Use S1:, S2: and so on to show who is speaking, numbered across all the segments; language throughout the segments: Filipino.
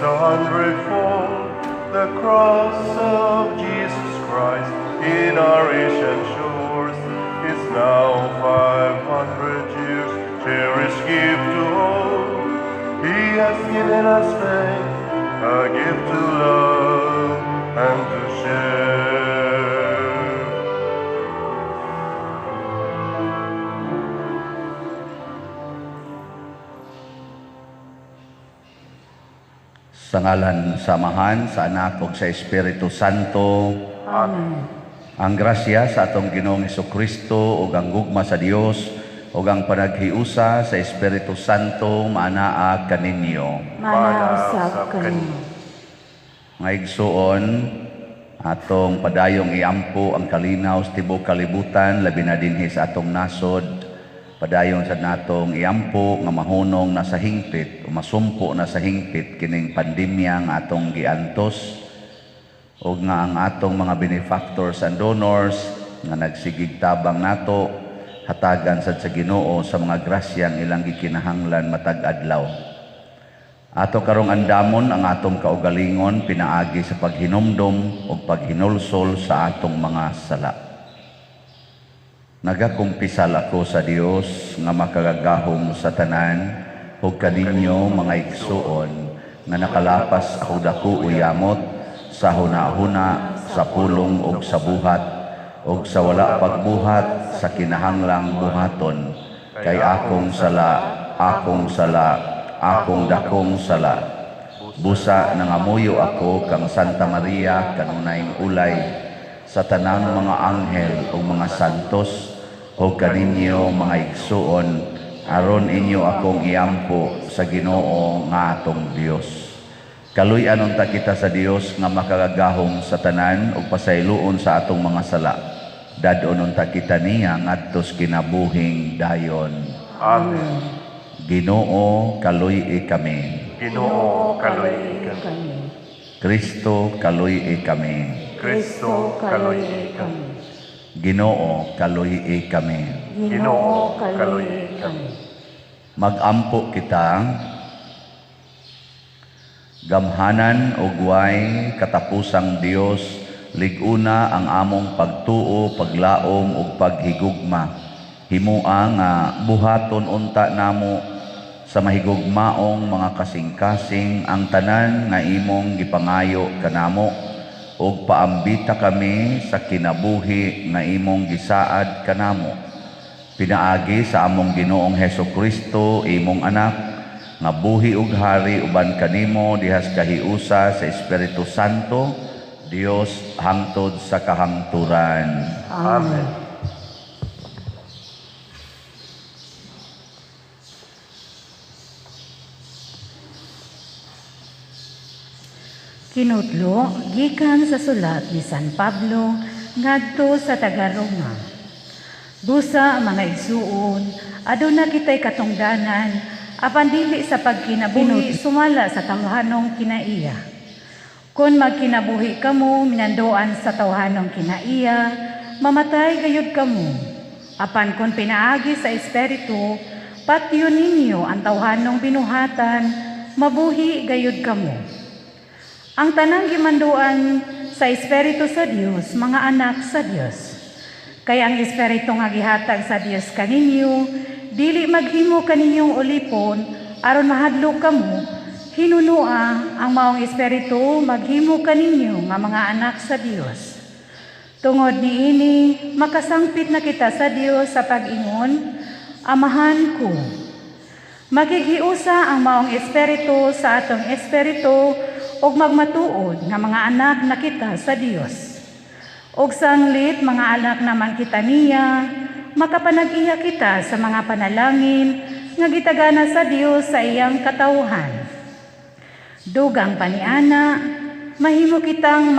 S1: a hundredfold. The cross of Jesus Christ in our ancient shores is now 500 years cherished gift to all. He has given us faith, a gift to love and to share.
S2: Sa ngalan samahan sa Anak ug sa Espiritu Santo.
S3: Amen.
S2: Ang grasya sa atong Ginoong Hesukristo ug ang gugma sa Dios ug ang panaghiusa sa Espiritu Santo maanaa kaninyo.
S3: Manasab kanimo.
S2: Nga igsuon, atong padayong iampo ang kalinaw sa tibuok kalibutan labi na dinhi sa atong nasod. Padayon sa natong iampo nga mahunong na sa hingpit o masumpo na sa hingpit kining pandemya nga atong giantos o nga ang atong mga benefactors and donors nga nagsigig tabang nato hatagan sad sa Ginoo sa mga grasyang ilang gikinahanglan matag adlaw. Ato karong andamon ang atong kaugalingon pinaagi sa paghinumdom o paghinulsol sa atong mga sala. Nagakumpisal ako sa Dios nga makagagahom sa tanan ug kaninyo mga igsuon nga nakalapas ako dako uyamot sa hunahuna, sa pulong ug sa buhat ug sa wala pagbuhat sa kinahanglang buhaton kay akong sala, akong dakong sala. Busa nangamuyo ako kang Santa Maria kanunayng ulay sa tanang mga anghel o mga santos o kaninyo mga igsuon aron inyo akong iampo sa Ginoo nga atong Dios. Kaluy-an unta kita sa Dios nga makagagahom sa tanan ug pasayloon sa atong mga sala. Dadon unta kita niya ngadtos kinabuhing dayon.
S1: Amen.
S2: Ginoo kaluy kami.
S1: Ginoo, kaluy kami.
S2: Kristo kaluy kami.
S3: Kristo kaluy kami.
S2: Ginoo kaluy kami.
S3: Ginoo kaluy kami.
S2: Magampo kita, gamhanan ug way katapusang Dios, liguna ang among pagtuo, paglaom ug paghigugma. Himua nga buhaton unta namo sa mahigugmaong mga kasing-kasing ang tanan nga imong gipangayo kanamo ug paambita kami sa kinabuhi nga imong gisaad kanamo. Pinaagi sa among Ginoong Hesukristo imong anak nga buhi ug hari uban kanimo dihas kahiusa sa Espiritu Santo, Dios hangtod sa kahangturan.
S1: Amen.
S3: Kinutlo, gikan sa sulat ni San Pablo ngadto sa taga-Roma. Busa mga igsuon, aduna kitay katungdanan, apan dili sa pagkinabuhi sumala sa tawhanong kinaiya. Kung magkinabuhi kamo minandoan sa tawhanong kinaiya, mamatay gayud kamo. Apan kung pinaagi sa Espiritu, patyon ninyo ang tawhanong binuhatan, mabuhi gayud kamo. Ang tanang gimanduan sa Espiritu sa Dios, mga anak sa Dios. Kaya ang Espiritu nga gihatag sa Dios kaninyo, dili maghimo kaninyong ulipon, aron mahadlok kamo, hinunua ang maong Espiritu maghimo kaninyo nga mga anak sa Dios. Tungod niini, makasangpit na kita sa Dios sa pag-ingon, Amahan ko. Maghigiusa ang maong Espiritu sa atong Espiritu ug magmatuod nga mga anak na kita sa Dios. Ug sanglit mga anak naman kita niya, makapanag-iya kita sa mga panalangin nga gitagana sa Dios sa iyang katawhan. Dugang paniana, mahimo kitang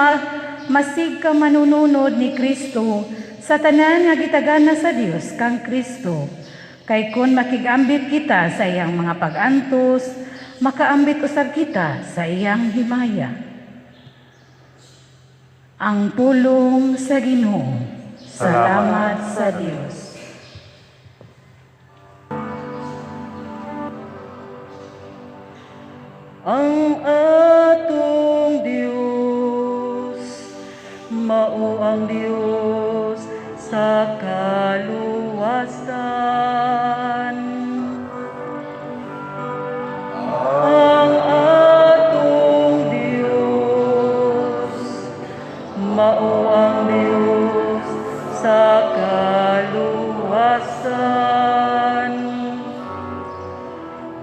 S3: masig ka manununod ni Kristo sa tanan nga gitagana sa Dios kang Kristo. Kay kun makigambit kita sa iyang mga pag-antos, makaambit usab kita sa iyang himaya. Ang pulong sa Ginoo. Salamat sa Dios.
S4: Ang ang Dios sa kaluwasan. Ang atong Dios, mao ang Dios sa kaluwasan.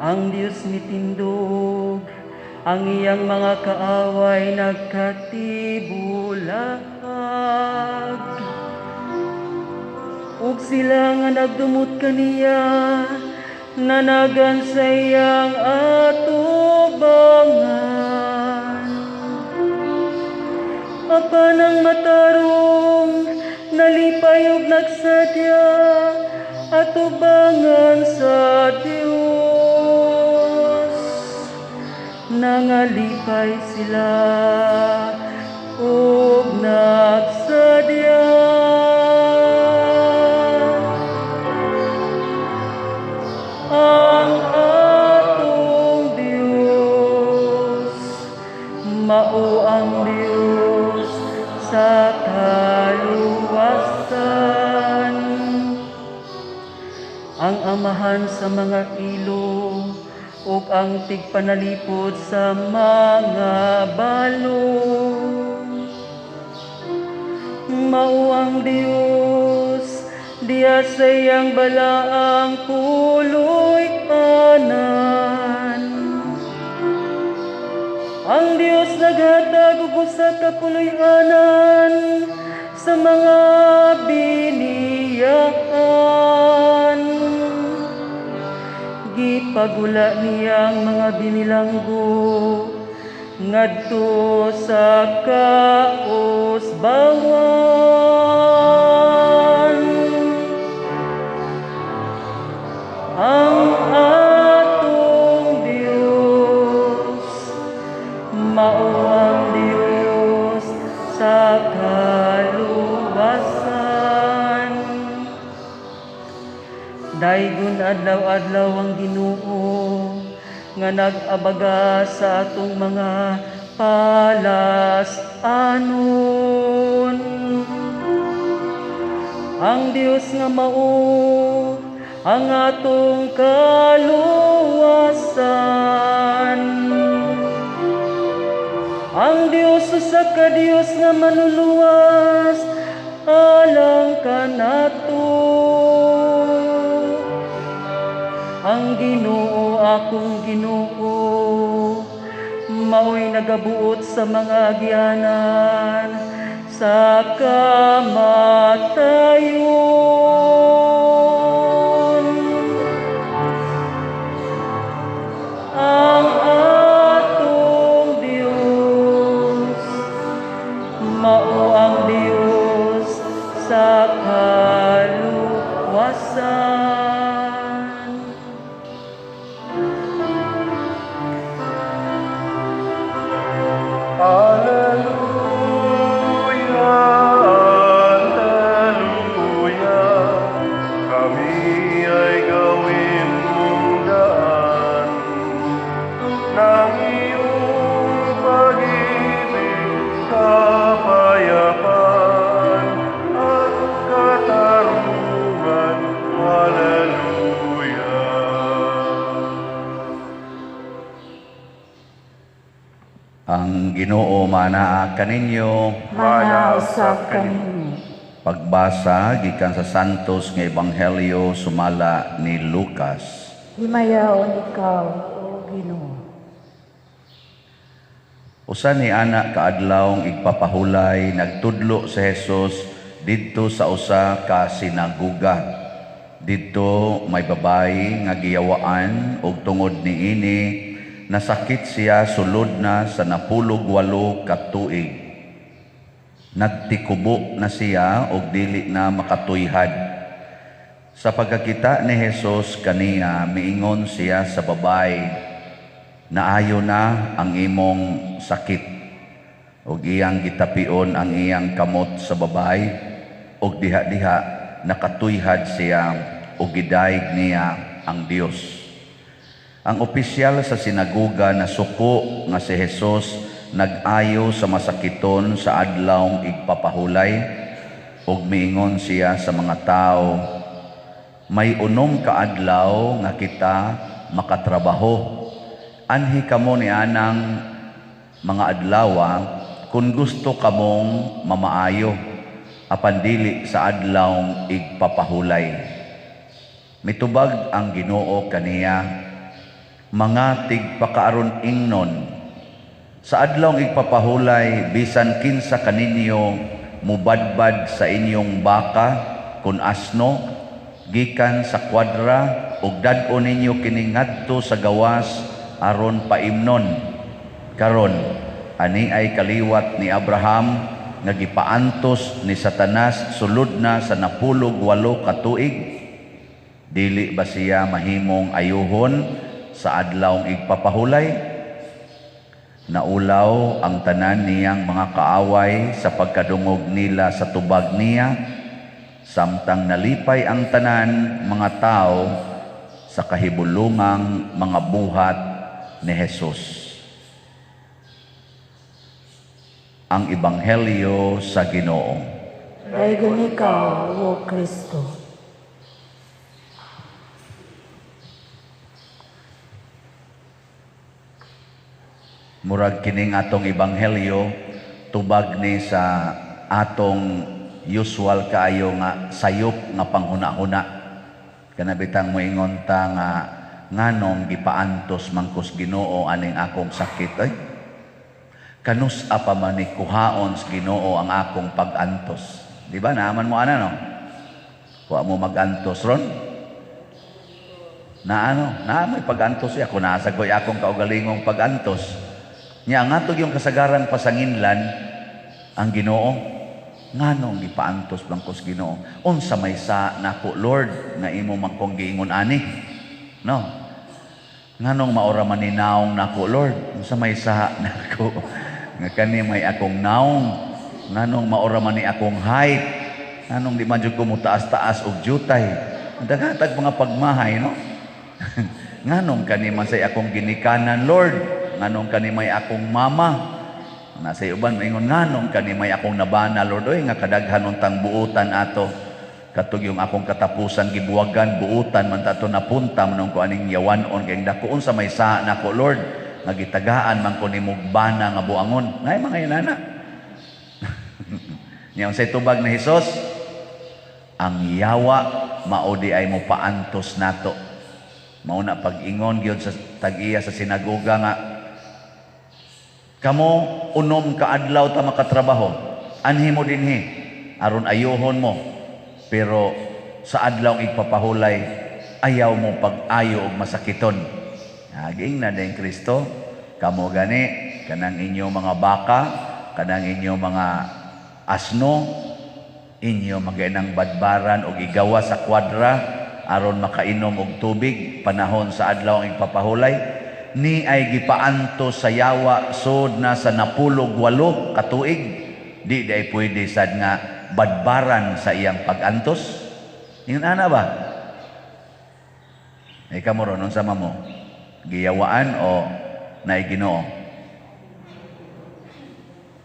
S4: Ang Dios mitindog, ang iyang mga kaaway nagkatibulag. Ug sila nga nagdumot kaniya, nanagan sa iyang atubangan. Apan ang matarong, nalipay ug nagsadya, atubangan sa Dios. Nangalipay sila ug nagsadya. Ang atong Dios, mao ang Dios sa kaluwasan. Ang amahan sa mga ilog ug ang tigpanalipod sa mga balong. Mao ang Dios diya sa iyang balaang puloy anan. Ang Dios naghatag og usa ka puloy-anan sa mga biniyaan. Gipagula niyang mga binilanggo ngadto sa kausbawan. Ang atong Dios, mao ang Dios sa kaluwasan. Daygon adlaw-adlaw ang Ginoo nga nag-abaga sa atong mga palas-anon. Ang Dios nga mao ang atong kaluwasan. Ang Dios usa ka Dios nga manuluwas alang kanato. Ang Ginoo akong Ginoo, mao'y nagabuot sa mga agyanan sa kamatayon. Ang atong Dios, mao ang Dios sa kaluwasan.
S1: Hallelujah, hallelujah. Kami ay gawin mong daan ng iyong pag-ibig, kapayapaan at katarungan. Hallelujah.
S2: Ang Ginoo manaa kaninyo.
S3: Manausap kanimo.
S2: Pagbasa gikan sa Santos nga Ebanghelyo sumala ni Lucas.
S3: Himayaon ikaw, O Ginoo.
S2: Usa ni ana kaadlawng igpapahulay nagtudlo si Jesus didto sa usa ka sinagoga. Didto may babayi nga giyawaan og tungod niini nasakit siya sulod na sa 18 ka tuig. Nagtikubo na siya og dili na makatuyhad. Sa pagkakita ni Jesus kaniya, miingon siya sa babae, "Naayo na ang imong sakit." Og iyang gitapion ang iyang kamot sa babae, og diha-diha nakatuyhad siya og gidayeg niya ang Dios. Ang opisyal sa sinagoga na suko nga si Jesus nag-ayo sa masakiton sa adlawng igpapahulay, ug miingon siya sa mga tao, may unom ka adlaw nga kita makatrabaho. Anhi kamo ni anang mga adlawa kung gusto kamong mamaayo, apan dili sa adlawng igpapahulay. Mitubag ang Ginoo kaniya, mga tigpakaaron ingnon, sa adlawng igpapahulay bisan kinsa kaninyo mubadbad sa inyong baka kun asno gikan sa kwadra ug dad-o ninyo kini ngadto sa gawas aron paimnon. Karon ani ay kaliwat ni Abraham nga gipaantos ni Satanas sulod na sa 18 ka tuig. Dili ba siya mahimong ayuhon sa adlawng igpapahulay? Naulaw ang tanan niyang mga kaaway sa pagkadungog nila sa tubag niya, samtang nalipay ang tanan mga tao sa kahibulungang mga buhat ni Jesus. Ang Ebanghelyo sa Ginoo.
S3: Daygon ikaw, O Kristo.
S2: Murag kining atong ebanghelyo tubag ni sa atong usual kaayo nga sayop nga panghuna-huna. Kanabitang moingon ta nga nganong gipaantos mangkus Ginoo aning akong sakit. Ay, kanus apa man ni kuhaon sa Ginoo ang akong pag-antos. Di ba naaman mo ana no? Wa mo mag-antos ron? Naamoy pag-antos siya. Kung nasagoy akong kaugalingong pag-antos, nya nga yung kasagaran pasanginlan ang Ginoo, nganong gipaantos bangkos Ginoo. Unsa may sa nako Lord nga imo man kong giingon ani? No. Nganong maora man ni naong nako Lord? Unsa may sa nako nga kani may akong naong? Nganong maora man ni akong height? Nganong di man jud ko mutaas-taas og jutay? Dagatag mga pagmahay, no? Nganong kani man say akong ginikanan Lord? Nganong kani may akong mama? Nasa uban maingon nganong kani may akong nabana Lord, oy nga kadaghan untang buutan ato. Katug yung akong katapusan gibuwagan buutan man tato napunta manong ko aning yawanon kay dako unsa may sa nako Lord nga gitagaan man ko nimo bana nga buangon. Nay mga inana. Nya unsay tubag ni Hesus? Ang yawa maudi ay mo paantos nato. Mao na pag-ingon gyud sa tag-iya sa sinagoga nga kamo unom ka adlaw ta makatrabaho, anhi mo dinhi aron ayuhon mo, pero sa adlaw igpapahulay ayaw mo pag-ayo og masakiton. Aging na din Kristo, kamo gani kanang inyo mga baka, kanang inyo mga asno, inyo magainang badbaran og igawa sa kwadra aron makainom og tubig panahon sa adlaw igpapahulay. Ni ay gipaanto sa yawa sud na sa 18 ka tuig. Di ay pwede sad nga badbaran sa iyang pag-antos. Ingon ana ba? Ay kamo ron unsa mo? Giyawaan o naay Ginoo?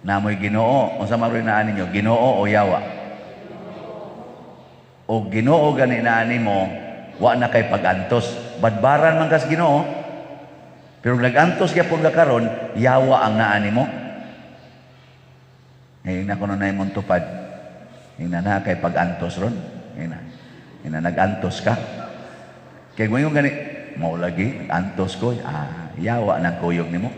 S2: Namoy Ginoo, unsa man rin naan ninyo? Ginoo o yawa? O Ginoo gani naan nimo, wa na kay pag-antos. Badbaran man kas Ginoo. Pero nag-antos kaya pong karon yawa ang naan mo. Ngayon na kuno na imong tupad. Ngayon na kay pag-antos ron. Ngayon na nag-antos ka. Kaya ngayon gani, mau lagi, antos ko. Yawa ng kuyog ni mo.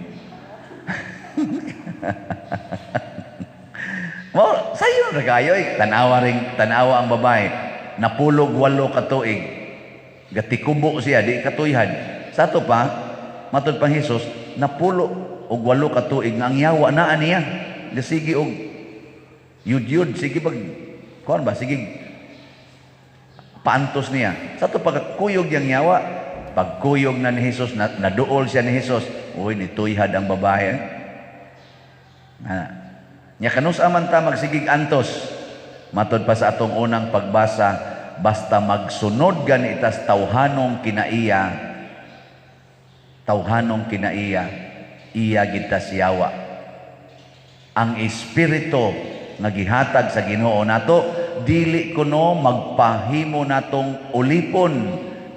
S2: Sayo na kayo tanawa ang babae. Napulog 8 ka tuig. Gatikubo siya, di katuyhan. Sa to pa, matod pang Hesus, napulo og 8 ka tuig nga ang yawa naa niya. Sige og yud sige pag kuan ba sige paantos niya. Sa to pagkuyog yang yawa, pagkuyog na ni Hesus naduol siya ni Hesus, uy nituyhad ang babae. Nya kanus aman ta magsigig antos. Matod pa sa atong unang pagbasa, basta magsunod gani itas tawhanong kinaiya, iya gid ta siyawa. Ang espiritu nga gihatag sa Ginoo nato dili kuno magpahimo natong ulipon,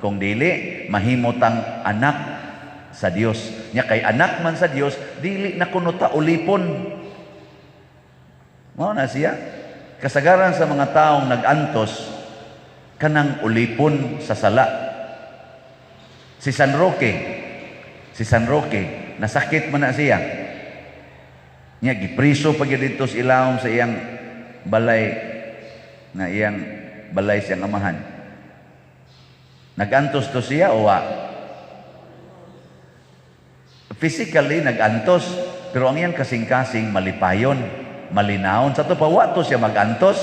S2: kung dili mahimo tang anak sa Dios. Nya kay anak man sa Dios, dili na kuno ta ulipon. Mao na siya. Kasagaran sa mga taong nag-antos kanang ulipon sa sala. Si San Roque, nasakit man na siya. Nya gipriso pag dito sa ilawom sa iyang balay na iyang balay siyang amahan. Nag-antos to siya o wa? Physically nag-antos, pero ang iyang kasing-kasing malipayon, malinawon. Sa to pa wa to siya mag-antos.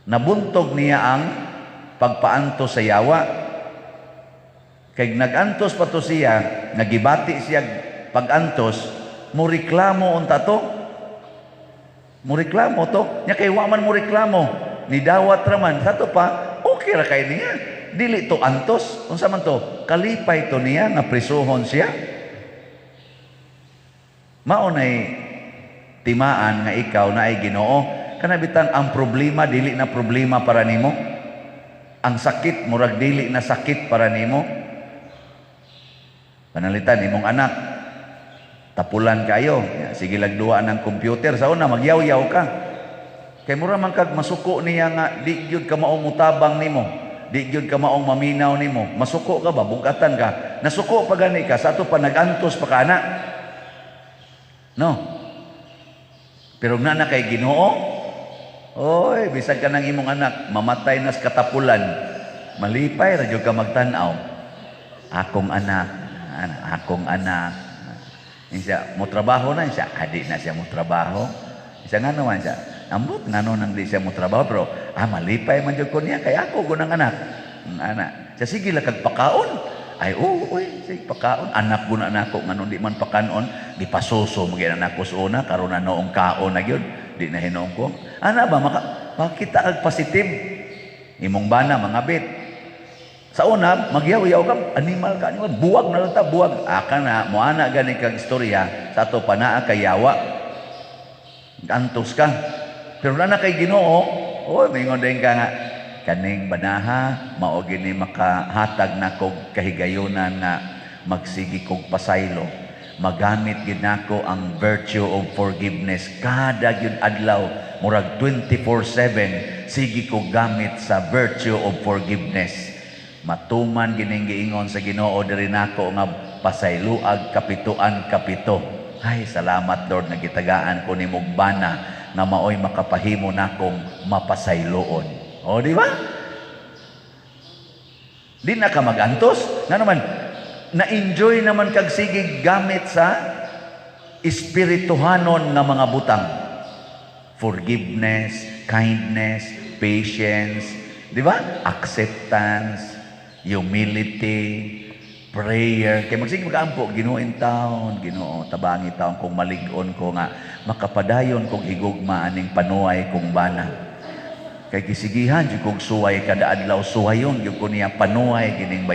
S2: Nabuntog niya ang pagpaantos sa yawa. Kay nag-antos pa to siya, nagibati siya pag-antos, mo reklamo unta to. Mo reklamo to. Nya kay wa man mo reklamo, ni dawat raman. Sa to pa, okay ra kay niya. Dili to antos. Unsa man to? Kalipay to niya nga prisuhon siya. Mao nay timaan nga ikaw na ay Ginoo. Kanabitan ang problema dili na problema para nimo. Ang sakit murag dili na sakit para nimo. Panalitan imong anak, tapulan kayo. Sige lagduwa ng computer. Sa una, magyaw-yaw ka. Kay mura man kag masuko niya nga, di gyud ka maong mutabang nimo. Di gyud ka maong maminaw nimo. Masuko ka ba? Bugatan ka. Nasuko pa gani ka. Sa ato pa nag-antos pa ka na. No? Pero na kay Ginoo, oy, bisag ka ng imong anak, mamatay na sa katapulan. Malipay, radyo ka magtanaw. Akong anak. Siya, mo trabaho na siya. Adi na siya mo trabaho. Siya nga naman siya. Ambot nga nang di siya mo trabaho. Pero, malipay man dyan ko niya. Kaya ako, gunang anak. Siya, sige lang kagpakaon. Ay, sige, pakaon. Anak ko na ako. Nga nung di man pakanon, di pasuso. Magyan anak ko sa una. Karoon na noong kaon na yun. Di na hinoong ko. Makita ag positive. Imong bana, mga bit. Sa una, magyaw-yaw ka, animal, buwag na lang ta, buwag. Aka na, moana gani kang istorya, sa ato panaa kay yawa. Antos ka. Pero na kay Ginoo, mingon din ka nga, kaning banaha, mao gini makahatag na kog kahigayunan nga magsigi kog pasaylo. Magamit gid nako ang virtue of forgiveness. Kada gyud adlaw, murag 24/7, sige kog gamit sa virtue of forgiveness. Matuman gining giingon sa Ginoo diri nako nga pasayloag kapituan kapito. Ay salamat Lord nga gitagaan ko nimong bana nga maoy makapahimo nakong mapasayloon. O di ba? Di na ka magantos. Nga naman na-enjoy naman kag sige gamit sa espirituhanon nga mga butang. Forgiveness, kindness, patience, di ba? Acceptance, humility, prayer. Kaya magsige mag-ampo, Ginoo in taon, Ginoo tabangi taon kung malig-on ko nga makapadayon kong higugma aning panuay kong bana. Kay kisigihan jud kog suway kada adlaw suwayon jud ko niya panuay kining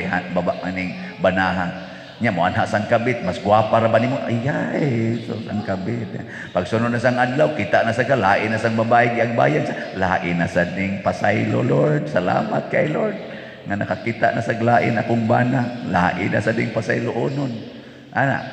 S2: aning banahan. Nya mo anha sang kabit mas gwapa ra ba nimo? Ayay, so sang kabit. Pag sunod na sang adlaw kita na sa lain na sang babae giag bayan lain na sa ning pasaylo Lord. Salamat kay Lord nga nakakita na sa lain akong bana, lain na sa ding pasayloonon. Ana,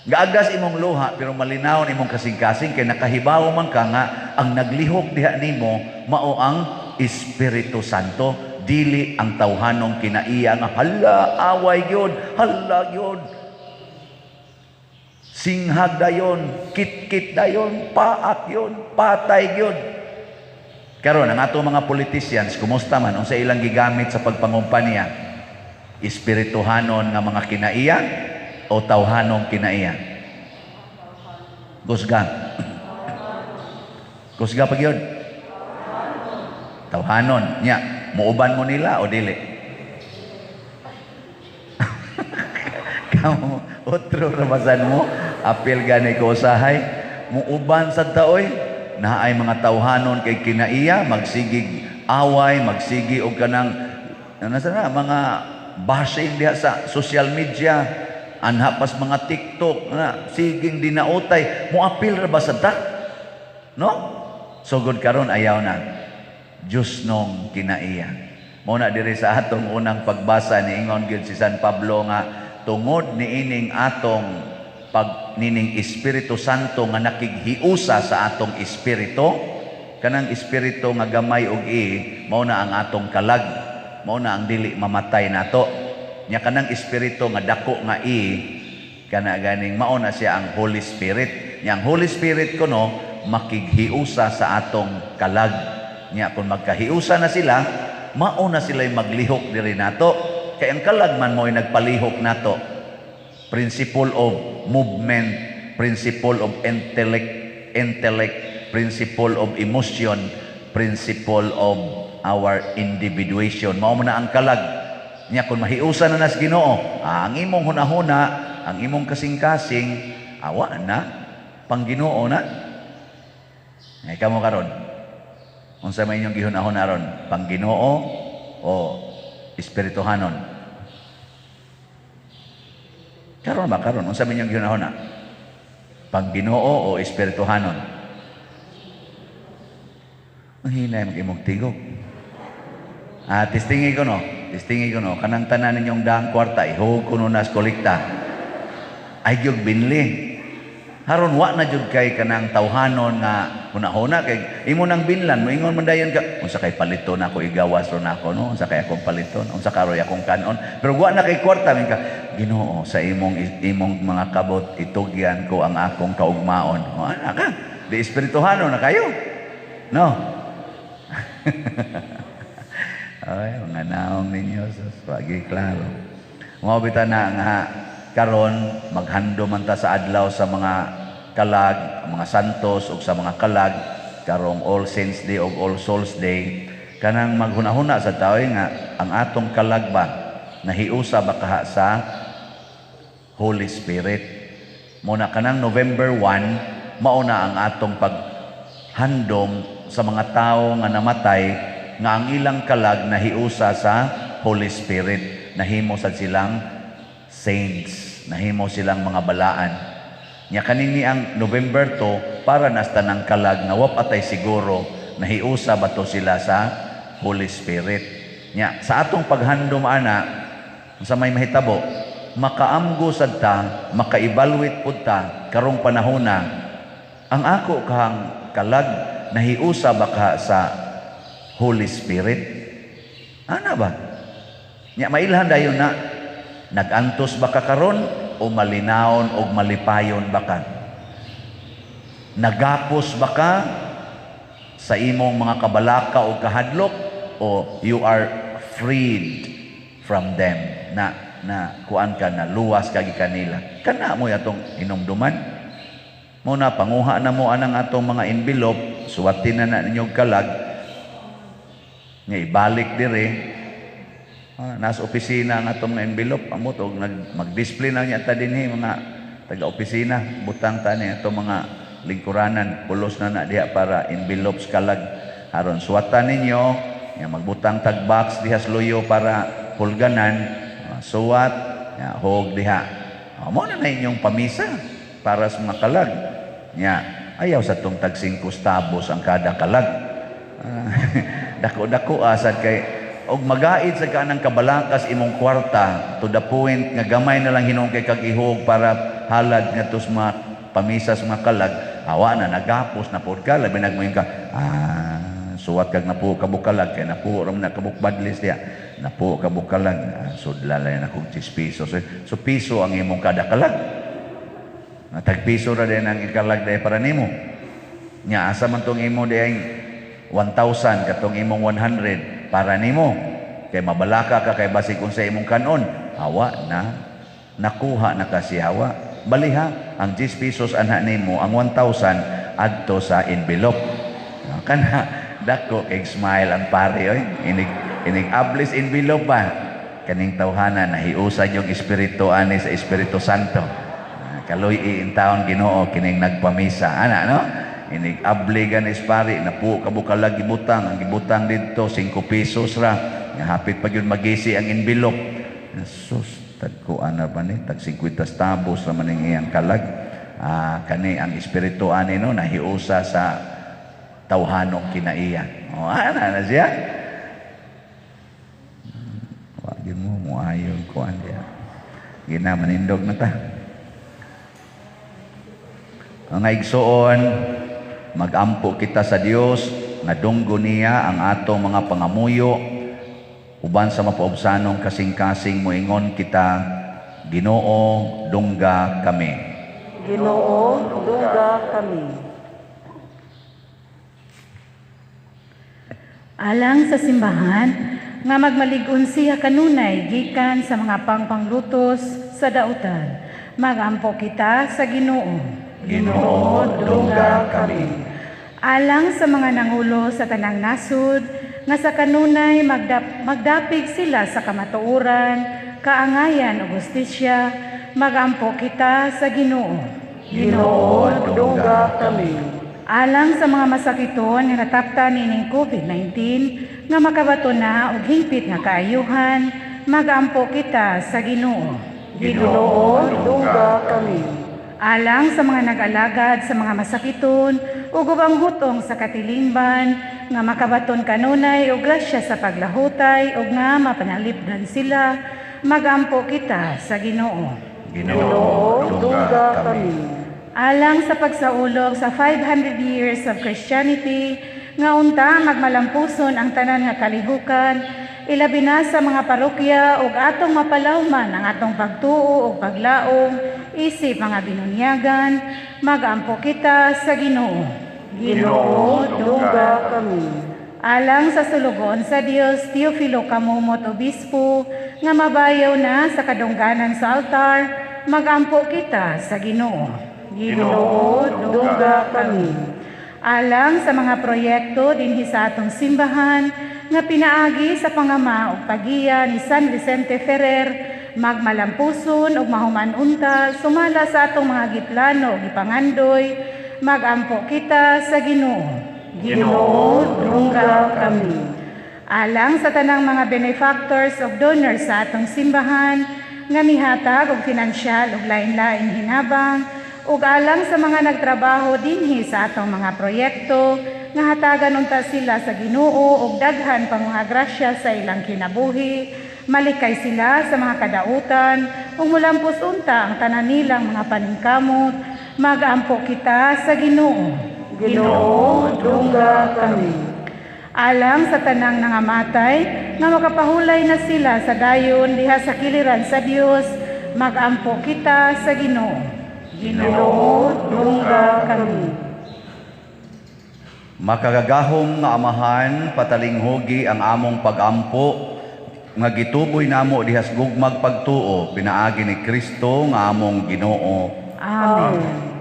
S2: gaagas imong luha pero malinaw imong kasing-kasing kay nakahibaw man ka nga ang naglihok diha nimo mao ang Espiritu Santo, dili ang tawhanong kinaiya nga hala away gyud, hala gyud. Singhag dayon, kit-kit dayon, paak yun, patay gyud. Karon ang ato mga politicians, kumusta man unsa ilang gigamit sa pagpangumpanya? Espirituhanon nga mga kinaiya o tawhanong kinaiya? Kusga. Kusga pag yun? Tawhanon. Nya, muuban mo nila o dili? Kamu, otro ramasan mo, apil gani ko usahay, muuban sa taoy, na ay mga tawhanon kay kinaiya, magsigig away, magsigi og kanang mga bashing diha sa social media, Anha pas mga TikTok na siging dinautay mo apil ra ba sa ta? No? Sugod karon ayaw na. Diyos nung kinaiya. Muna diri sa atong unang pagbasa ni ingon gyud si San Pablo nga tungod ni ining atong nining Espiritu Santo nga nakighiusa sa atong espiritu, kanang espiritu nga gamay ug mao na ang atong kalag, mao na ang dili mamatay nato. Nya kanang espiritu nga dako nga kana ganing mao na siya ang Holy Spirit. Nya ang Holy Spirit kuno makighiusa sa atong kalag. Nya kung magkahiusa na sila, mao na sila'y maglihok diri nato. Kay ang kalag man mo'y nagpalihok nato. Principle of movement, principle of intellect, principle of emotion, principle of our individuation. Mao na ang kalag. Nya kung mahiusa na nas Ginoo, ang imong hunahuna, ang imong kasing-kasing, awa na, pang Ginoo na. Ngay kamo karon. Unsa may inyong gihunahon aron? Pang Ginoo o espirituhanon? Karon ba karon? Unsa may inyong gihunahon na? Pang Ginoo o espirituhanon? Ang hinay mag-imong tigok. Testingi ko no. Testingi ko no. Kanang tanan ninyong daang kwarta, ihugog ko no nas kolekta. Ay gyud binli. Haron wa na jud kay kanang tawhanon nga hunahuna kay imo nang binlan mo ingon man dayon ka unsa kay paliton ako igawas ron ako no unsa kay akong paliton unsa karoy akong kanon pero wa na kay kwarta min ka Ginoo sa imong mga kabot itugyan ko ang akong kaugmaon o ana ka di espirituhano na kayo no. Ay mga naong ninyo sus pagi klaro mao bitaw na nga karon maghando man ta sa adlaw sa mga kalag, mga santos ug sa mga kalag karong All Saints Day ug All Souls Day kanang maghunahuna sa tao nga ang atong kalag ba nahiusa ba kaha sa Holy Spirit. Muna kanang November 1 mao na ang atong paghandom sa mga tao nga namatay nga ang ilang kalag nahiusa sa Holy Spirit, nahimo sad silang saints, nahimo silang mga balaan. Nya kanini ang November 2 para nas tanang kalag nga wa patay siguro nahiusa ba to sila sa Holy Spirit. Nya sa atong paghandom ana sa may mahitabo makaamgo sad ta, maka-evaluate pud ta karong panahona ang ako kahang kalag nahiusa ba ka sa Holy Spirit? Ana ba? Nya mailhan dayon na nagantos ba ka karon o malinawon o malipayon ba ka? Nagapos ba ka sa imong mga kabalaka o kahadlok o you are freed from them na kuan ka na luwas kagi kanila kana mo atong inumduman mo na panguha na mo anang atong mga envelope suwatin na ninyong kalag nga ibalik dire. Nasa opisina ang atong envelope amot og mag-display na niya ta dinhi mga taga-opisina butang ta ni atong mga lingkuranan pulos na diha para envelopes kalag aron suwatan ninyo nga magbutang tag box diha sa loyo para pulganan suwat hog diha mo na inyong pamisa para sa mga kalag nya ayaw sa tong tag 5 centavos ang kada kalag dako-dako asad kay og magaid sa kanang kabalakas imong kwarta to the point nga gamay na lang hinung kay kag ihog para halad nga tos mga pamisas mga kalag awa na nagapos na pod ka labi nagmoy ka suwat kag napuo ka bukalag kay napuo ra man kabuk badlis diya napuo ka bukalag sudlalay na kog 10 pesos so piso ang imong kada kalag tag piso ra din ang ikalag day para nimo nya asa man tong imo day 1,000 katong imong 100 para nimo kay mabalaka ka kay basig unsa imong kanon awa na nakuha na kasi awa baliha ang 10 pesos anha nimo ang 1,000 adto sa envelope kana dako kay smile ang pare oy inig ablis envelope ba kaning tawhana nahiusa yung espiritu ani sa Espiritu Santo kaloy in taon Ginoo kining nagpamisa ana no inig abligan is pare napuo ka bukalag gibutang ang gibutang didto 5 pesos ra nga hapit pa gyud magisi ang envelope sus tagkuan na ba ni tag 50 tabos naman ang iyang kalag. Kani ang espiritu ani no nahiusa sa tawhanong kinaiya. O ana na siya. Wagin mo ayon kuan dia. Gina manindog na ta. Ang igsoon, magampo kita sa Dios nga dunggo niya ang atong mga pangamuyo uban sa mapaubsanong kasing-kasing moingon kita, Ginoo dungga kami.
S4: Ginoo, dungga kami.
S3: Alang sa simbahan, nga magmaligon siya kanunay gikan sa mga pangpanglutos sa dautan. Magampo kita sa Ginoo.
S2: Ginoo dungga kami.
S3: Alang sa mga nangulo sa tanang nasud, nga sa kanunay magdapig sila sa kamatuoran, kaangayan o justisya, magampo kita sa Ginoo.
S4: Ginoo, dungga kami.
S3: Alang sa mga masakiton nga nataptan nining COVID-19, nga makabato na og hingpit nga kaayuhan, magampo kita sa Ginoo.
S4: Ginoo, dungga kami.
S3: Alang sa mga nag-alagad sa mga masakiton ug ubang hutong sa katilingban nga makabaton kanunay og grasya sa paglahutay ug nga mapanalipdan sila, magampo kita sa Ginoo.
S2: Ginoo dungga kami.
S3: Alang sa pagsaulog sa 500 years of Christianity nga unta magmalampuson ang tanan nga kalihukan, ilabi na sa mga parokya ug atong mapalawman ang atong pagtuo ug paglaom isip mga binunyagan, magampo kita sa Ginoo.
S4: Ginoo, dungga kami.
S3: Alang sa sulugon sa Dios, Teofilo Kamumot Obispo, nga mabayaw na sa kadungganan sa altar, magampo kita sa Ginoo.
S4: Ginoo, dungga kami.
S3: Alang sa mga proyekto dinhi sa atong simbahan, nga pinaagi sa pangama ug pagiya ni San Vicente Ferrer, magmalampuson ug mahuman unta sumala sa atong mga giplano ug gipangandoy, magampo kita sa Ginoo.
S4: Ginoo, dungga kami.
S3: Alang sa tanang mga benefactors ug donors sa atong simbahan nga mihatag og pinansyal ug lain-laing hinabang, ug alang sa mga nagtrabaho dinhi sa atong mga proyekto nga hatagan unta sila sa Ginoo ug daghan pang mga grasya sa ilang kinabuhi, malikay sila sa mga kadautan ug mulampos unta ang tanan nilang mga paningkamot, magampo kita sa Ginoo.
S4: Ginoo, dungga kami.
S3: Alang sa tanang nangamatay nga makapahulay na sila sa dayon diha sa kiliran sa Dios, magampo kita sa Ginoo.
S4: Ginoo, dungga kami.
S2: Makagagahom nga Amahan, patalinghogi ang among pagampo nga gituboy namo dihas gugmag pagtuo pinaagi ni Kristo nga among Ginoo.
S3: Amen.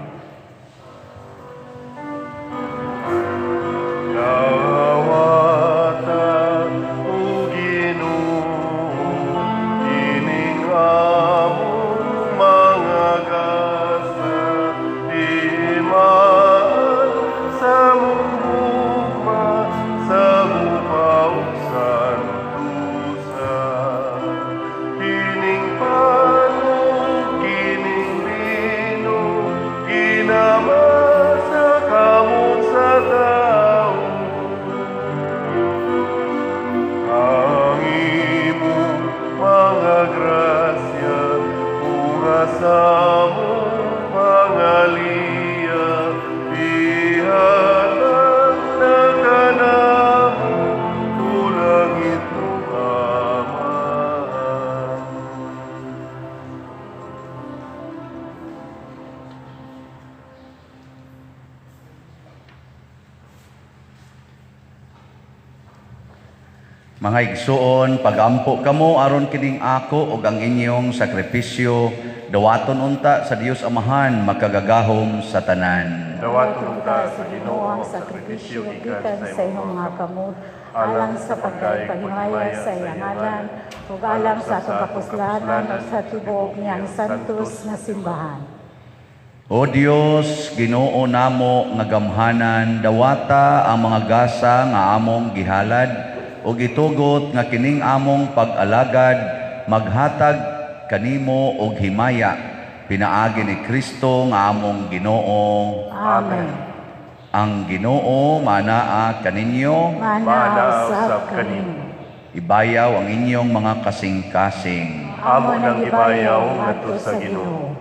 S1: Dawatan o Ginoo, ining among mga gasa, imaan sa mugma, sa mupauksan tusa. Kining panog, kining lino, ginamasa kamot sa tao. Ang imong mga grasya, sa mong pangaliya, ihatag na kanamo, tulang itong Ama.
S2: Mga igsuon, pagampo kamo aron kining ako ug ang inyong sakripisyo, dawaton unta sa Dios Amahan makagagahom sa tanan.
S1: Dawaton ta sa
S3: Ginoo ang sakripisyo gikan sa imong mga kamot, alang sa pagkaypagimaya sa iyang ngalan, ug alang sa atong kapuslanan ug sa tibuok niyang santos nga simbahan.
S2: O Dios, Ginoo namo nga gamhanan, dawata ang mga gasa nga among gihalad, ug itugot nga kining among pag-alagad maghatag kanimo og himaya pinaagi ni Kristo nga among Ginoo.
S3: Amen.
S2: Ang Ginoo manaa kaninyo,
S3: Manaw sab kanimo.
S2: ibayaw ang inyong mga kasing-kasing.
S1: Amo nang ibayaw ngadto sa Ginoo.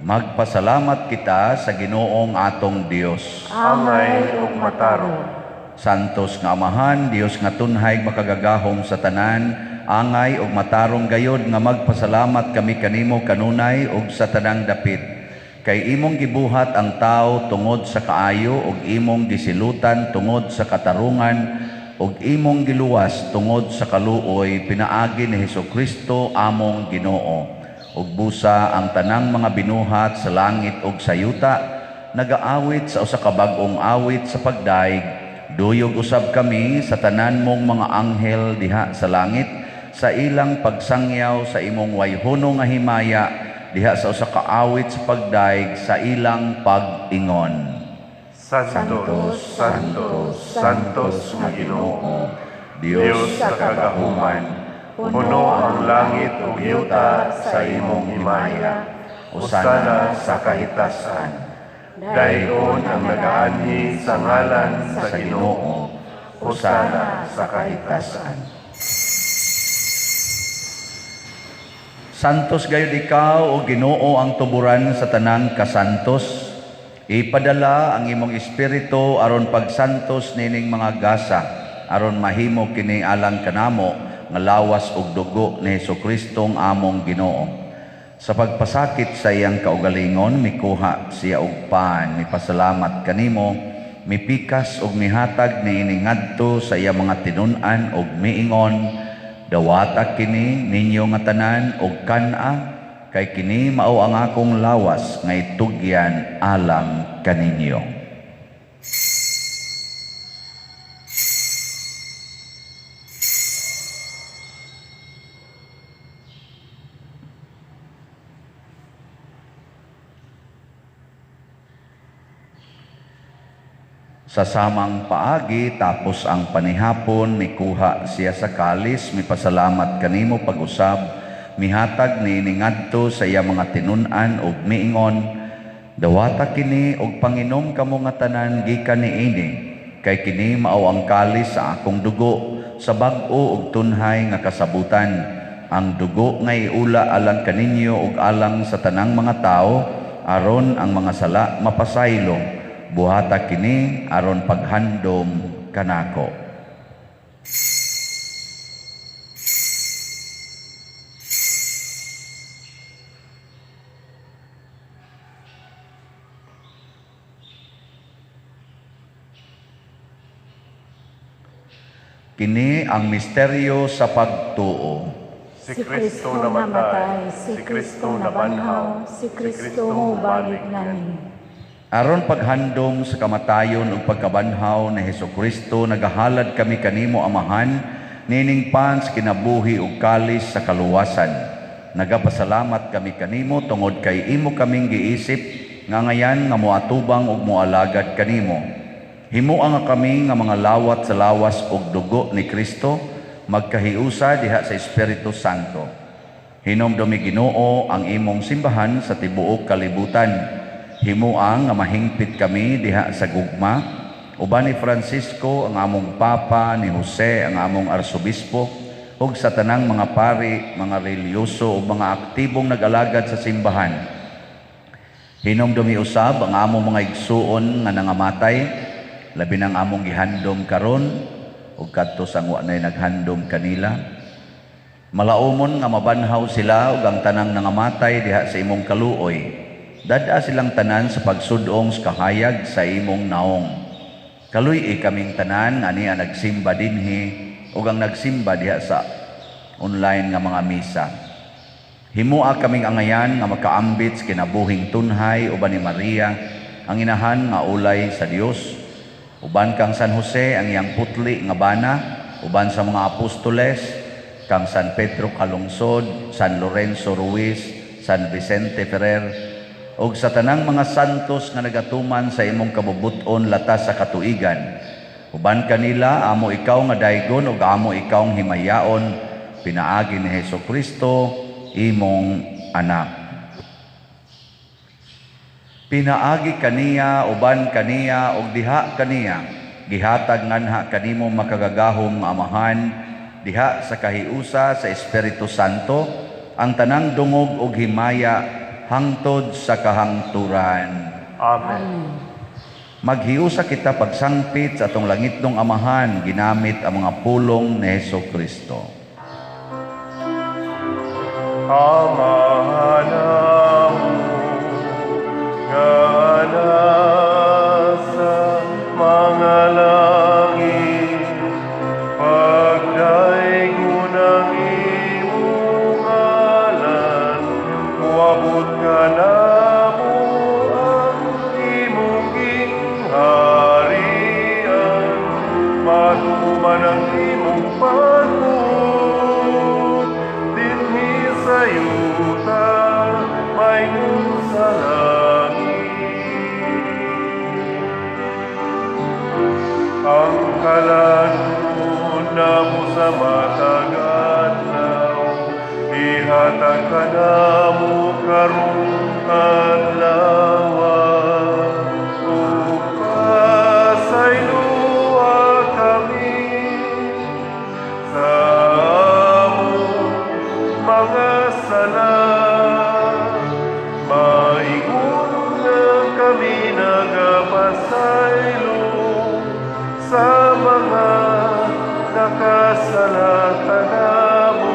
S2: Magpasalamat kita sa Ginoong atong Dios.
S1: Angay ug matarong.
S2: Santos nga Amahan, Dios nga tunhay makagagahom sa tanan, angay ug matarong gayod nga magpasalamat kami kanimo kanunay ug sa tanang dapit. Kay imong gibuhat ang tao tungod sa kaayo ug imong gisilutan tungod sa katarungan ug imong giluwas tungod sa kaluoy pinaagi ni Hesukristo among Ginoo. Ug busa ang tanang mga binuhat sa langit ug sa yuta nagaawit sa usa ka bag-ong awit sa pagdaig. Duyog usab kami sa tanan mong mga anghel diha sa langit sa ilang pagsangyaw sa imong wayhono nga himaya diha sa usa ka awit sa pagdaig sa ilang pag-ingon.
S1: Santos, Santos, Santos nga Ginoo,
S2: Dios
S1: Dios sa kagahuman, puno ang langit ug yuta sa imong himaya. Usana sa kahitasan. Dayon ang nagaanhi sa ngalan sa Ginoo. Usana sa kahitasan.
S2: Santos gayud ikaw o Ginoo ang tuburan sa tanang kasantos. Ipadala ang imong espiritu aron pagsantos nining mga gasa aron mahimo kini alang kanamo nga lawas ug dugo ni Hesukristo ang among Ginoo. Sa pagpasakit sa iyang kaugalingon mikuha siya og pan, mipasalamat kanimo, mipikas ug mihatag niini ngadto sa iyang mga tinun-an ug miingon, dawata kini ninyo nga tanan og kan-a kay kini mao ang akong lawas nga itugyan alang kaninyo. Sa samang paagi tapos ang panihapon mikuha siya sa kalis, mipasalamat kanimo pag-usab, mihatag niini ngadto sa iya mga tinun-an ug miingon, dawata kini og panginom kamo nga tanan gikan niini, kay kini mao ang kalis sa akong dugo sa bag-o ug tunhay nga kasabutan, ang dugo nga iula alang kaninyo ug alang sa tanang mga tao aron ang mga sala mapasaylo. Buhata kini aron paghandom kanako. Kini ang misteryo sa pagtuo.
S1: Si Kristo namatay, si Kristo nabanhaw, si Kristo mubalik nani.
S2: Aron paghandom sa kamatayon ug pagkabanhaw ni Hesukristo, nagahalad kami kanimo Amahan, nining pan sa kinabuhi ug kalis sa kaluwasan. Nagapasalamat kami kanimo tungod kay imo kaming giisip nga ngayan nga moatubang ug moalagad kanimo. Himuan nga kami nga mga lawat sa lawas ug dugo ni Kristo, magkahiusa diha sa Espiritu Santo. Hinumdumi Ginoo ang imong simbahan sa tibuok kalibutan. Himuang nga mahingpit kami diha sa gugma, uban ni Francisco ang among Papa, ni Jose ang among Arsobispo, ug sa tanang mga pari, mga reliyoso ug mga aktibong nag-alagad sa simbahan. Hinumdumi usab ang among mga igsuon nga nangamatay, labi ng among gihandom karon ug kadto sang wa nay naghandom kanila. Malaumon nga mabanhaw sila ug ang tanang nangamatay diha sa imong kaluoy. Dada silang tanan sa pagsudong sa kahayag sa imong naong. Kaluy kaming tanan nga niya nagsimba dinhi ug ang nagsimba diha sa online nga mga misa. Himua kaming angayan nga makaambit sa kinabuhing tunhay uban ni Maria, ang inahan nga ulay sa Dios. Uban kang San Jose ang iyang putli nga bana, uban sa mga apostoles, kang San Pedro Calungsod, San Lorenzo Ruiz, San Vicente Ferrer, ug sa tanang mga santos nga nagatuman sa imong kabubuton latas sa katuigan. Uban kanila amo ikaw nga daygon ug amo ikaw ang himayaon, pinaagi ni Hesukristo imong anak. Pinaagi kaniya, uban kaniya, ug diha kaniya, gihatag nganha kanimo makagagahom nga amahan, diha sa kahiusa sa Espiritu Santo, ang tanang dungog ug himaya hangtod sa kahangturan.
S1: Amen.
S2: Maghiusa kita pagsangpit sa atong langitnong amahan ginamit ang mga pulong ni Hesukristo.
S1: Amahan namo nga nasa mga langit, pagdaigon ang imong ngalan, uabot ka namo ang imong gingharian, matuman ang imong pagod, dinhi sa yuta mayroon sa langit. Ang kalanon namo sa matag adlaw, ihatag ka namo karong adlaw. Ug pasayloa kami sa among mga sala, maingon na kami nagapasaylo sa mga nakasalatan namo.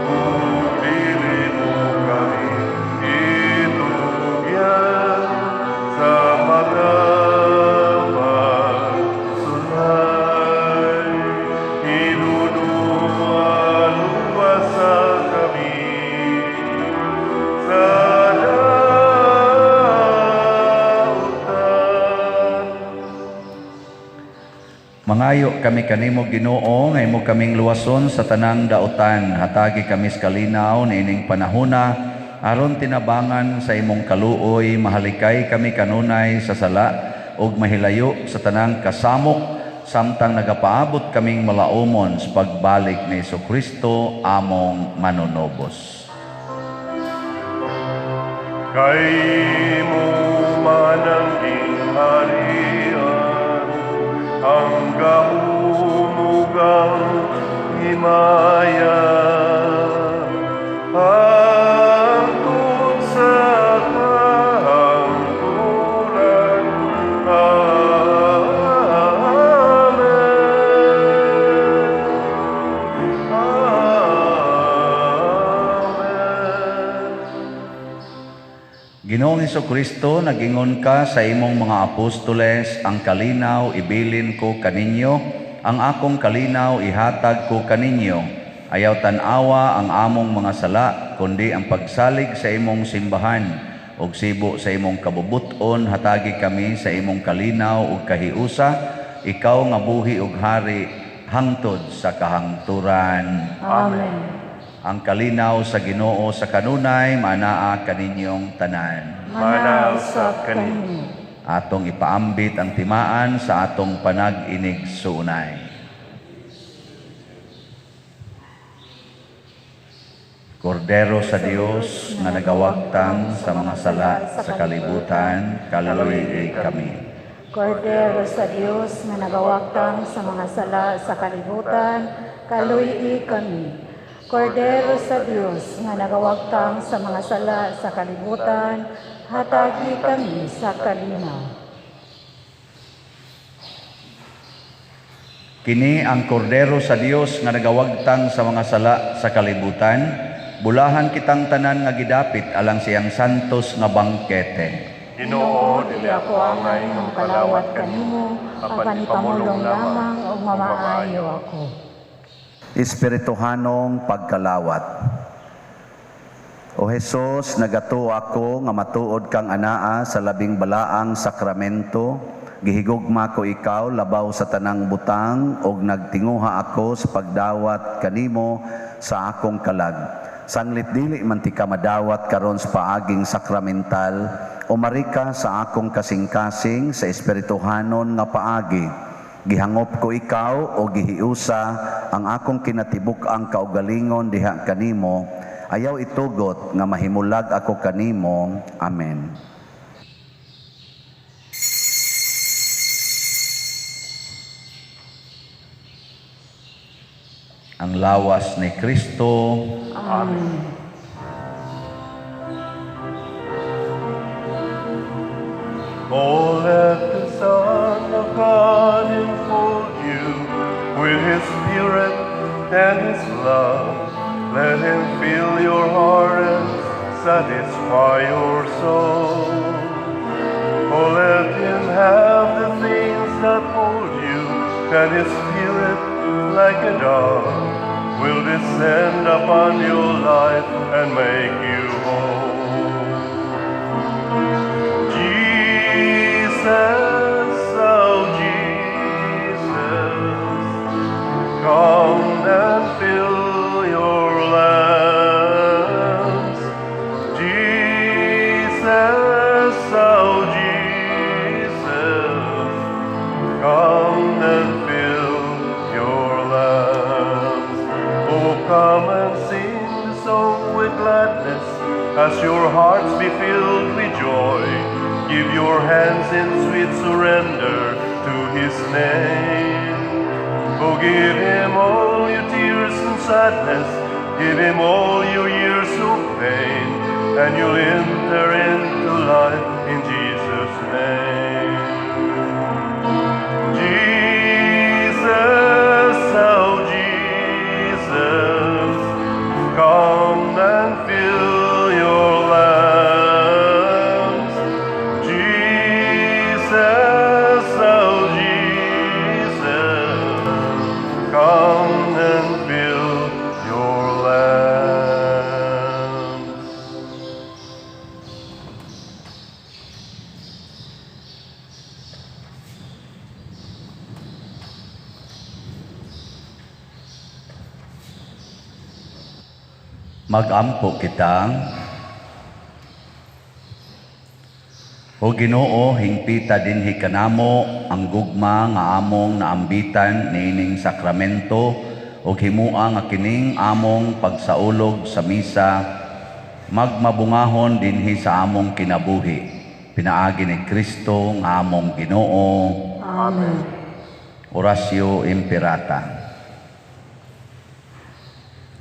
S1: Kung dili mo kami itugyan sa mga pagsulay, inunualuwasa kami sa dautan.
S2: Mangayo kami kanimo Ginoo nga imo kaming luwason sa tanang dautan. Hatagi kami sa kalinaw niining panahona aron tinabangan sa imong kaluoy, mahalikay kami kanunay sa sala ug mahilayo sa tanang kasamok samtang nagapaabot kaming malaumon sa pagbalik ni Hesukristo among manunobos.
S1: Kay mo man ang gingharian, ang gahumugang himaya, hangtod sa kahangturan. Amen. Amen.
S2: Ginoong Hesukristo, nagingon ka sa imong mga apostoles, ang kalinaw ibilin ko kaninyo, ang akong kalinaw ihatag ko kaninyo. Ayaw tan-awa ang among mga sala, kundi ang pagsalig sa imong simbahan, ug sibo sa imong kabubuton, hatagi kami sa imong kalinaw ug kahiusa, ikaw nga buhi ug hari hangtod sa kahangturan.
S3: Amen.
S2: Ang kalinaw sa Ginoo sa kanunay, manaa kaninyong tanan.
S3: Manaw sa kanimo.
S2: Atong ipaambit ang timaan sa atong panag-inig suunay. Kordero sa Dios nga nagawagtang sa mga sala sa kalibutan, kaluoy kami.
S3: Kordero sa Dios nga nagawagtang sa mga sala sa kalibutan, kaluy kami. Kordero sa Dios nga nagawagtang sa mga sala sa kalibutan, hatagi kami sa kalinaw.
S2: Kini ang kordero sa Dios nga nagawagtang sa mga sala sa kalibutan, bulahan kitang tanan nga gidapit alang siyang santos nga bangkete.
S1: Ginoo, dili ako angay ng palawat kanimo, apan ipamulong lamang
S3: o mamaayo ako.
S2: Espirituhanong pagkalawat. O Jesus, nagato ako nga matuod kang anaa sa labing balaang sakramento, gihigugma ko ikaw labaw sa tanang butang, og nagtinguha ako sa pagdawat kanimo sa akong kalag. Sanglit dili man ti ka madawat karon sa paaging sakramental, o marika sa akong kasing-kasing sa espirituhanon nga paagi. Gihangop ko ikaw o gihiusa ang akong kinatibuk ang kaugalingon diha kanimo, Ayaw itugot nga mahimulag ako kanimo. Amen. Ang lawas ni Kristo.
S3: Amen.
S1: Oh, let the Son of God enfold you with His Spirit and His love. Let Him fill your heart and satisfy your soul. Oh, let Him have the things that hold you, and His Spirit, like a dove, will descend upon your life and make you whole. Jesus, oh Jesus, come and fill your lands. Jesus, oh Jesus, come and fill your lands. Oh, come and sing the song with gladness as your hearts be filled with joy. Give your hands in sweet surrender to His name. Oh, give Him all your tears and sadness. Give Him all your years of pain, and you'll enter into life in Jesus' name. Jesus, oh Jesus, come and fill your lands. Jesus, oh Jesus, come and fill your lands.
S2: Magampo kita. O Ginoo, hingpita dinhi kanamo ang gugma nga among naambitan niining sakramento o himua nga kining among pagsaulog sa misa magmabungahon dinhi sa among kinabuhi. Pinaagi ni Kristo nga among Ginoo.
S3: Amen.
S2: Orasyo Imperata.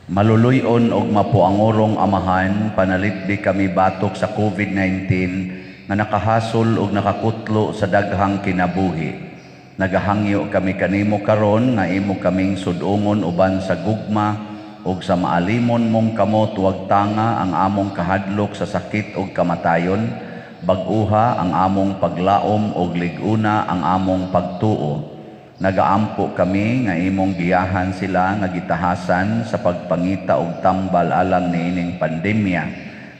S2: Maluluyon og mapuangorong Amahan, panalitdi kami batok sa COVID-19 nga nakahasol og nakakutlo sa daghang kinabuhi. Nagahangyo kami kanimo karon nga imo kaming sudungon uban sa gugma ug sa maalimon mong kamot wag tanga ang among kahadlok sa sakit ug kamatayon, bag-uha ang among paglaom ug lig-una ang among pagtuo. Nagaampo kami nga imong giyahan sila nga gitahasan sa pagpangita og tambal alang niining pandemya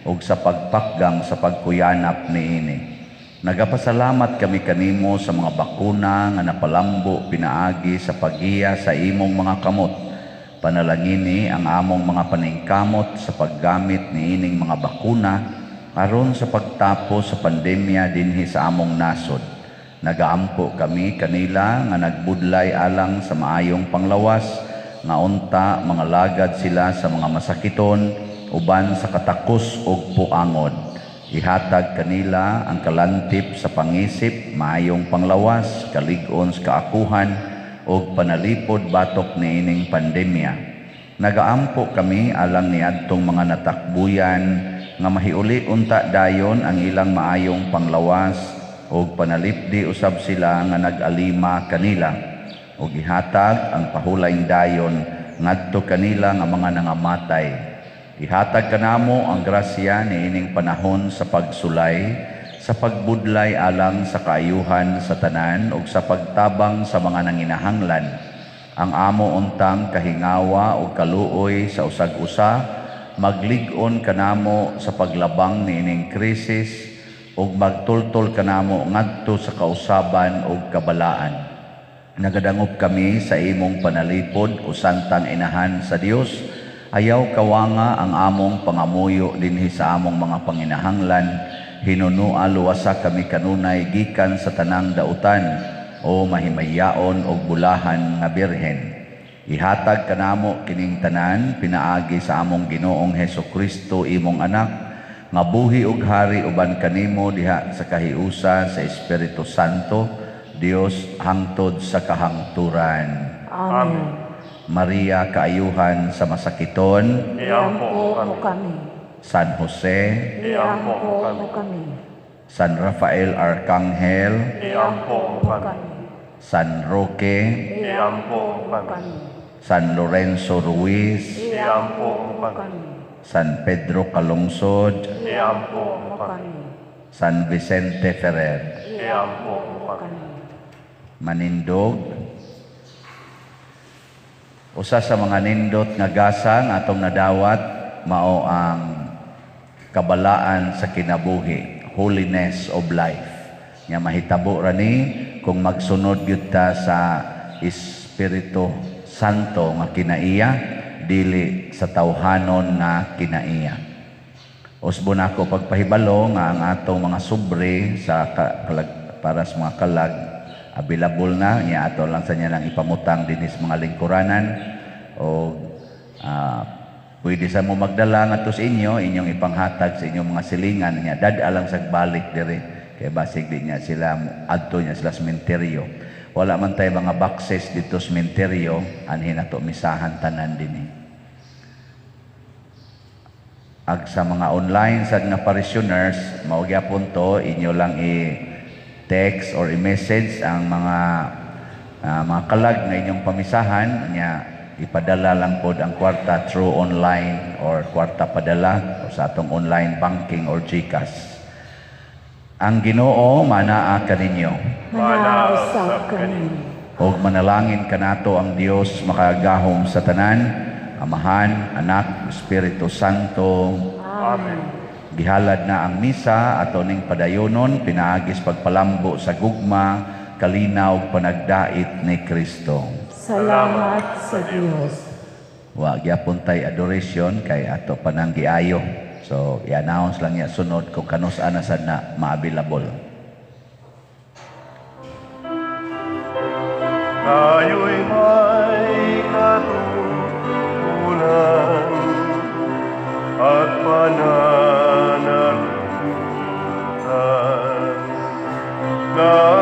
S2: ug sa pagpakgang sa pagkuyanap niini. Nagapasalamat kami kanimo sa mga bakuna nga napalambo pinaagi sa paggiya sa imong mga kamot. Panalangini ang among mga paningkamot sa paggamit niining mga bakuna aron sa pagtapos sa pandemya dinhi sa among nasod. Nagaampo kami kanila nga nagbudlay alang sa maayong panglawas nga unta mga lagad sila sa mga masakiton uban sa katakos ug puangod. Ihatag kanila ang kalantip sa pangisip, maayong panglawas, kalig-on sa kaakuhan ug panalipod batok niining pandemya. Nagaampo kami alang niadtong mga natakbuyan nga mahiuli unta dayon ang ilang maayong panglawas ug panalipdi usab sila nga nag-alima kanila ug ihatag ang pahulayng dayon ngadto kanila nga mga nangamatay. Ihatag kanamo ang grasya niining panahon sa pagsulay, sa pagbudlay alang sa kaayuhan sa tanan ug sa pagtabang sa mga nanginahanglan. Ang amo untang kahingawa ug kaluoy sa usag-usa, maglig-on kanamo sa paglabang niining krisis ug magtultol kanamo ngadto sa kausaban ug kabalaan. Nagadangop kami sa imong panalipod o santang inahan sa Dios. Ayaw kawanga ang among pangamuyo dinhi sa among mga panginahanglan. Hinunua luwasa kami kanunay gikan sa tanang dautan o mahimayaon og bulahan nga birhen. Ihatag kanamo kining tanan pinaagi sa among Ginoong Hesukristo imong anak nga buhi ug hari uban kanimo diha sa kahiusa sa Espiritu Santo Dios hangtod sa kahangturan.
S3: Amen.
S2: Maria kaayuhan sa masakiton,
S1: Iampo
S3: mo kami.
S2: San Jose,
S3: Iampo mo kami.
S2: San Rafael Arcangel,
S1: Iampo kami.
S2: San Roque,
S1: Iampo kami.
S2: San Lorenzo Ruiz,
S1: Iampo kami.
S2: San Pedro Calungsod,
S1: Iampo kami.
S2: San Vicente Ferrer,
S1: Iampo kami.
S2: Manindog. Usa sa mga nindot nga gasa nga atong nadawat mao ang kabalaan sa kinabuhi, holiness of life. Nga mahitabo ra ni kung magsunod gyud ta sa Espiritu Santo nga kinaiya dili sa tawhanon nga kinaiya. Usbon ako pagpahibalo nga ang atong mga sobre sa para sa mga kalag available na niya ato lang sa niya lang ipamutang dinis mga lingkuranan o pwede sa mo magdala nga to sa inyo inyong ipanghatag sa inyong mga silingan niya dad-alang sa balik diri kay basig di niya sila adto niya sila sementeryo. Wala man tay mga boxes dito sa sementeryo anhin ato misahan tanan dinhi. Ag sa mga online sad nga parishioners mao gyapon to inyo lang text or i-message ang mga kalag na inyong pamisahan niya ipadala lang pod ang kwarta through online or kwarta padala o sa atong online banking or GCash. Ang Ginoo manaa kaninyo.
S3: Manausap kami.
S2: Og manalangin kanato ang Dios makagahom sa tanan, Amahan, Anak, Espiritu Santo.
S1: Amen.
S2: Gihalad na ang misa ato ning padayonon pinaagis pagpalambo sa gugma kalinaw panagdait ni Kristo.
S3: Salamat sa Diyos.
S2: Wa gyapon tay adoration kay ato panang giayo. So i-announce lang niya sunod kung kanus-ana sad na ma-available.
S1: Tayo'y may katutunan at pananagutan na